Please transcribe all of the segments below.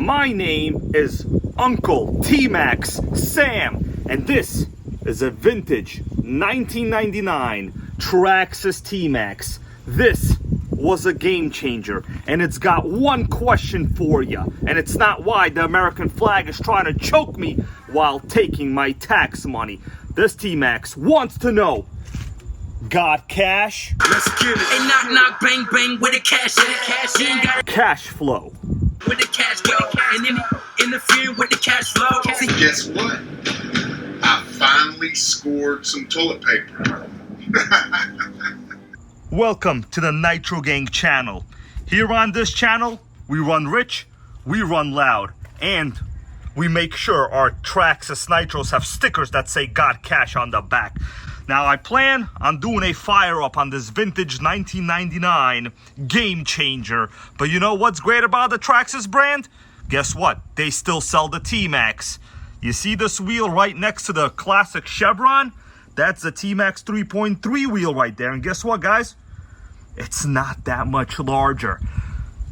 My name is Uncle T-Maxx Sam, and this is a vintage 1999 Traxxas T-Maxx. This was a game changer, and it's got one question for you, and it's not why the American flag is trying to choke me while taking my tax money. This T-Maxx wants to know, got cash? Let's get it. Hey, knock, knock, bang, bang, with the cash, you ain't got cash flow. With the cash, and then interfere with the cash flow. Guess what? I finally scored some toilet paper. Welcome to the Nitro Gang channel. Here on this channel, we run rich, we run loud, and we make sure our Traxxas Nitros have stickers that say "Got Cash" on the back. Now, I plan on doing a fire up on this vintage 1999 game changer. But you know what's great about the Traxxas brand? Guess what? They still sell the T-Maxx. You see this wheel right next to the classic Chevron? That's the T-Maxx 3.3 wheel right there. And guess what, guys? It's not that much larger.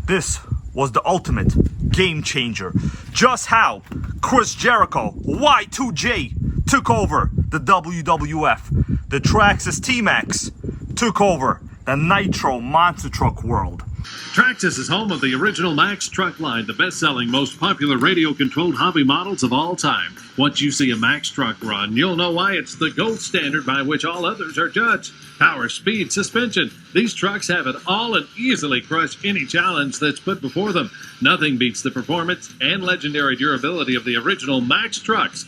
This was the ultimate game changer. Just how Chris Jericho, Y2J, took over the WWF. The Traxxas T-Maxx took over the Nitro monster truck world. Traxxas is home of the original Max truck line, the best-selling, most popular radio-controlled hobby models of all time. Once you see a Max truck run, you'll know why it's the gold standard by which all others are judged. Power, speed, suspension. These trucks have it all and easily crush any challenge that's put before them. Nothing beats the performance and legendary durability of the original Max trucks.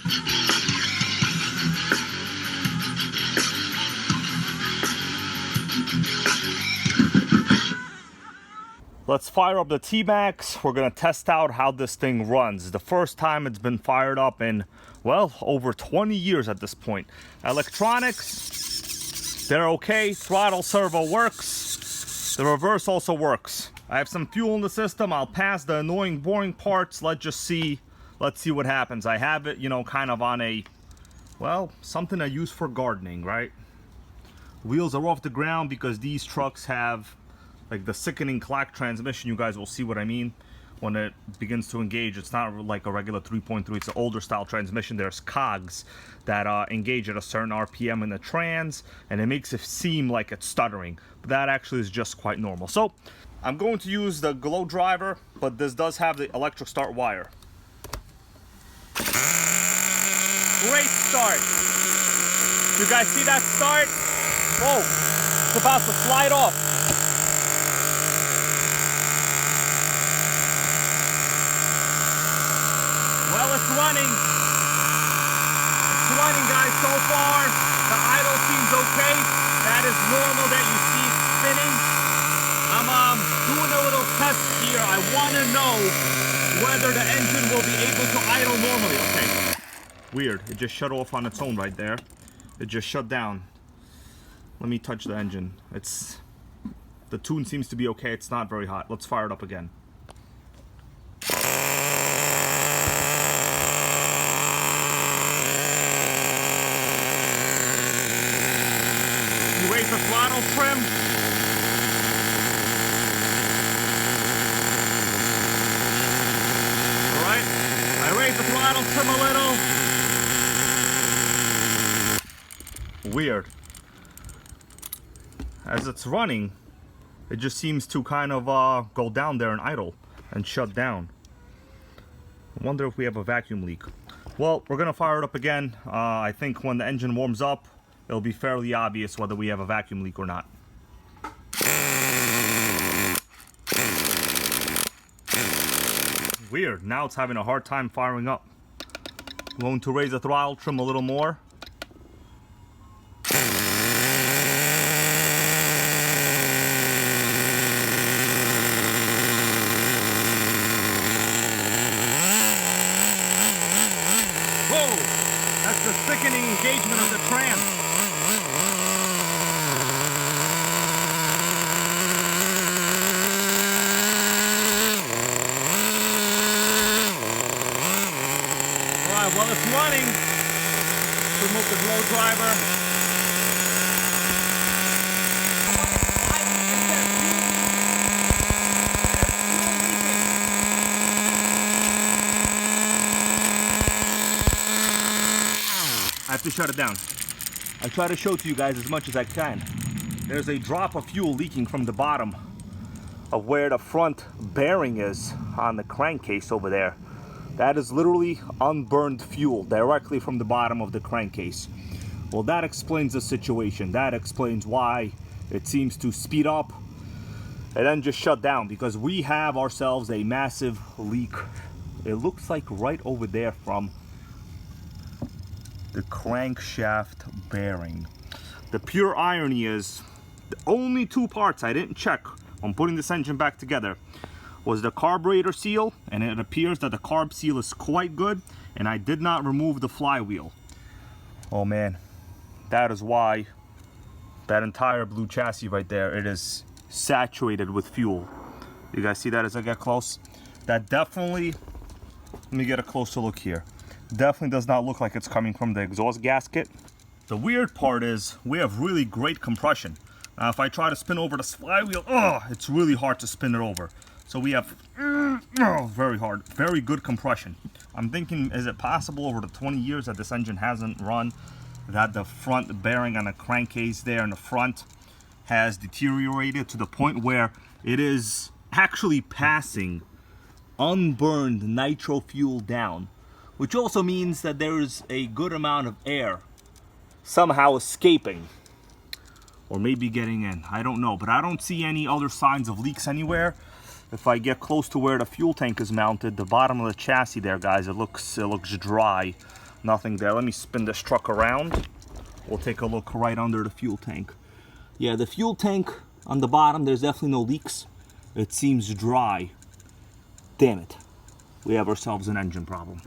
Let's fire up the T-Maxx. We're gonna test out how this thing runs. The first time it's been fired up in, well, over 20 years at this point. Electronics, they're okay. Throttle servo works. The reverse also works. I have some fuel in the system. I'll pass the annoying, boring parts. Let's see what happens. I have it, you know, kind of on a, well, something I use for gardening, right? Wheels are off the ground because these trucks have like the sickening clack transmission. You guys will see what I mean when it begins to engage. It's not like a regular 3.3. It's an older style transmission. There's cogs that engage at a certain RPM in the trans, and it makes it seem like it's stuttering. But that actually is just quite normal. So I'm going to use the glow driver, but this does have the electric start wire. Great start. You guys see that start? Whoa, it's about to slide off. Well, it's running. It's running, guys, so far. The idle seems okay. That is normal that you see it spinning. I'm doing a little test here. I want to know whether the engine will be able to idle normally. Okay. Weird. It just shut off on its own right there. It just shut down. Let me touch the engine. The tune seems to be okay. It's not very hot. Let's fire it up again. Raise the throttle trim. Alright, I raise the throttle trim a little. Weird. As it's running, it just seems to kind of go down there and idle and shut down. I wonder if we have a vacuum leak. Well, we're gonna fire it up again. I think when the engine warms up, it'll be fairly obvious whether we have a vacuum leak or not. Weird, now it's having a hard time firing up. I'm going to raise the throttle trim a little more. Whoa, that's the sickening engagement of the trans. Well, it's running. Remove the glow driver. have to shut it down. I try to show to you guys as much as I can. There's a drop of fuel leaking from the bottom of where the front bearing is on the crankcase over there. That is literally unburned fuel directly from the bottom of the crankcase. Well, that explains the situation. That explains why it seems to speed up and then just shut down, because we have ourselves a massive leak. It looks like right over there from the crankshaft bearing. The pure irony is the only two parts I didn't check when putting this engine back together was the carburetor seal, and it appears that the carb seal is quite good, and I did not remove the flywheel. Oh man, that is why that entire blue chassis right there, it is saturated with fuel. You guys see that as I get close? That definitely, let me get a closer look here. Definitely does not look like it's coming from the exhaust gasket. The weird part is we have really great compression. Now if I try to spin over this flywheel, it's really hard to spin it over. So we have very hard, very good compression. I'm thinking, is it possible over the 20 years that this engine hasn't run, that the front bearing on the crankcase there in the front has deteriorated to the point where it is actually passing unburned nitro fuel down, which also means that there is a good amount of air somehow escaping, or maybe getting in. I don't know, but I don't see any other signs of leaks anywhere. If I get close to where the fuel tank is mounted, the bottom of the chassis there, guys, it looks dry. Nothing there. Let me spin this truck around. We'll take a look right under the fuel tank. Yeah, the fuel tank on the bottom, there's definitely no leaks. It seems dry. Damn it. We have ourselves an engine problem.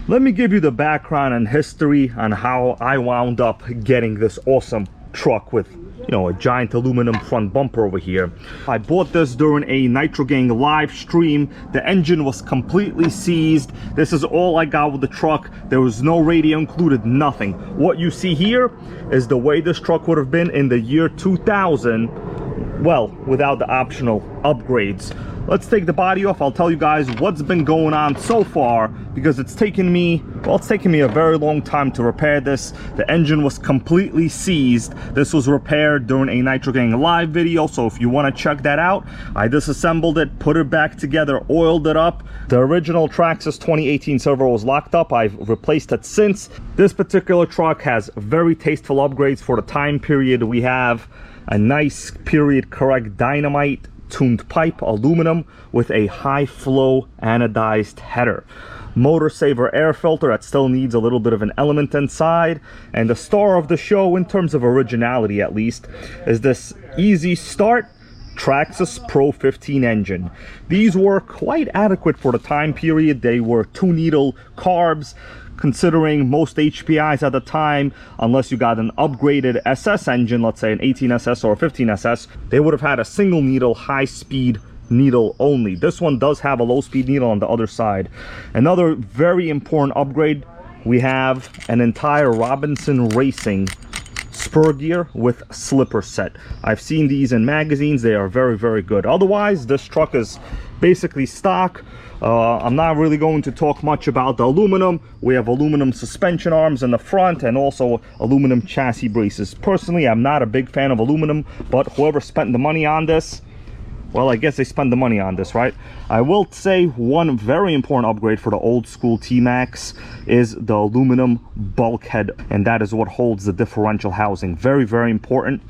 Let me give you the background and history on how I wound up getting this awesome truck with, you know, a giant aluminum front bumper over here. I bought this during a Nitro Gang live stream. The engine was completely seized. This is all I got with the truck. There was no radio included, nothing. What you see here is the way this truck would have been in the year 2000, well, without the optional upgrades. Let's take the body off. I'll tell you guys what's been going on so far, because it's taken me a very long time to repair this. The engine was completely seized. This was repaired during a Nitro Gang live video, so if you want to check that out, I disassembled it, put it back together, oiled it up. The original Traxxas 2018 servo was locked up. I've replaced it since. This particular truck has very tasteful upgrades for the time period. We have a nice period correct dynamite tuned pipe, aluminum, with a high flow anodized header. Motor saver air filter that still needs a little bit of an element inside. And the star of the show, in terms of originality at least, is this easy start Traxxas Pro 15 engine. These were quite adequate for the time period. They were 2-needle carbs, considering most HPIs at the time, unless you got an upgraded SS engine, let's say an 18SS or a 15SS, they would have had a single needle high-speed needle only. This one does have a low-speed needle on the other side. Another very important upgrade, we have an entire Robinson Racing spur gear with slipper set. I've seen these in magazines. They are very, very good. Otherwise, this truck is basically stock. I'm not really going to talk much about the aluminum. We have aluminum suspension arms in the front and also aluminum chassis braces. Personally, I'm not a big fan of aluminum, but whoever spent the money on this, well, I guess they spent the money on this, right? I will say one very important upgrade for the old school T-Maxx is the aluminum bulkhead, and that is what holds the differential housing. Very, very important.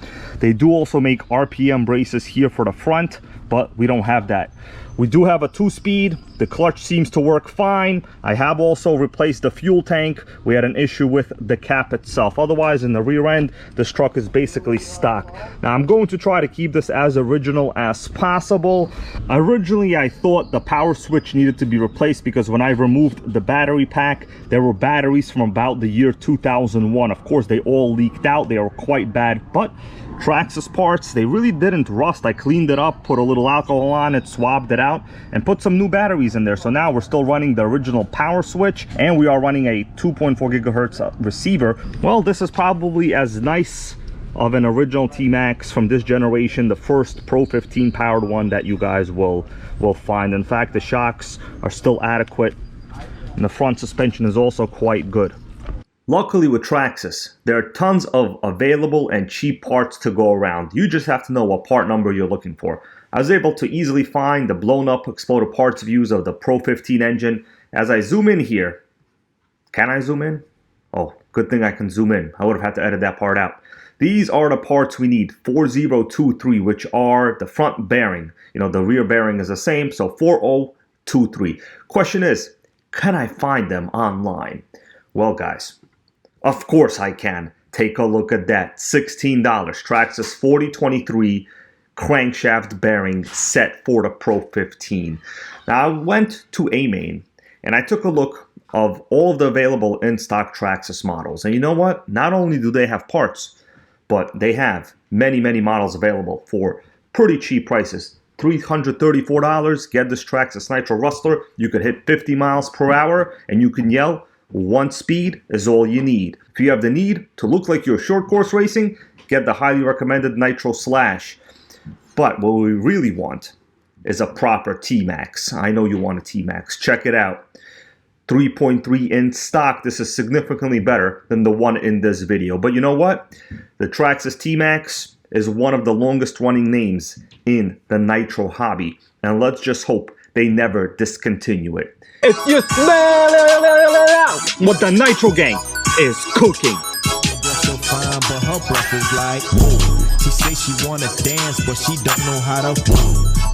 They do also make RPM braces here for the front, but we don't have that. We do have a 2-speed. The clutch seems to work fine. I have also replaced the fuel tank. We had an issue with the cap itself. Otherwise, in the rear end, this truck is basically stock. Now, I'm going to try to keep this as original as possible. Originally, I thought the power switch needed to be replaced because when I removed the battery pack, there were batteries from about the year 2001. Of course, they all leaked out. They were quite bad, but Traxxas parts, they really didn't rust. I cleaned it up, put a little alcohol on it, swabbed it out, and put some new batteries in there. So now we're still running the original power switch, and we are running a 2.4 gigahertz receiver. Well, this is probably as nice of an original T-Maxx from this generation, the first Pro 15 powered one that you guys will find. In fact, the shocks are still adequate, and the front suspension is also quite good. Luckily with Traxxas, there are tons of available and cheap parts to go around. You just have to know what part number you're looking for. I was able to easily find the blown up exploded parts views of the Pro 15 engine. As I zoom in here, can I zoom in? Oh, good thing I can zoom in. I would have had to edit that part out. These are the parts we need, 4023, which are the front bearing. You know, the rear bearing is the same, so 4023. Question is, can I find them online? Well, guys, of course I can. Take a look at that. $16. Traxxas 4023 crankshaft bearing set for the Pro 15. Now I went to A-Main and I took a look of all of the available in-stock Traxxas models. And you know what? Not only do they have parts, but they have many, many models available for pretty cheap prices. $334. Get this Traxxas Nitro Rustler. You could hit 50 miles per hour and you can yell, one speed is all you need. If you have the need to look like you're short course racing, get the highly recommended Nitro Slash. But what we really want is a proper T-Maxx. I know you want a T-Maxx. Check it out. 3.3 in stock. This is significantly better than the one in this video. But you know what? The Traxxas T-Maxx is one of the longest running names in the Nitro hobby. And let's just hope they never discontinue it. If you smell what the Nitro gang is cooking. So fine, but her breath is like, whoa. She say she wanna dance, but she don't know how to.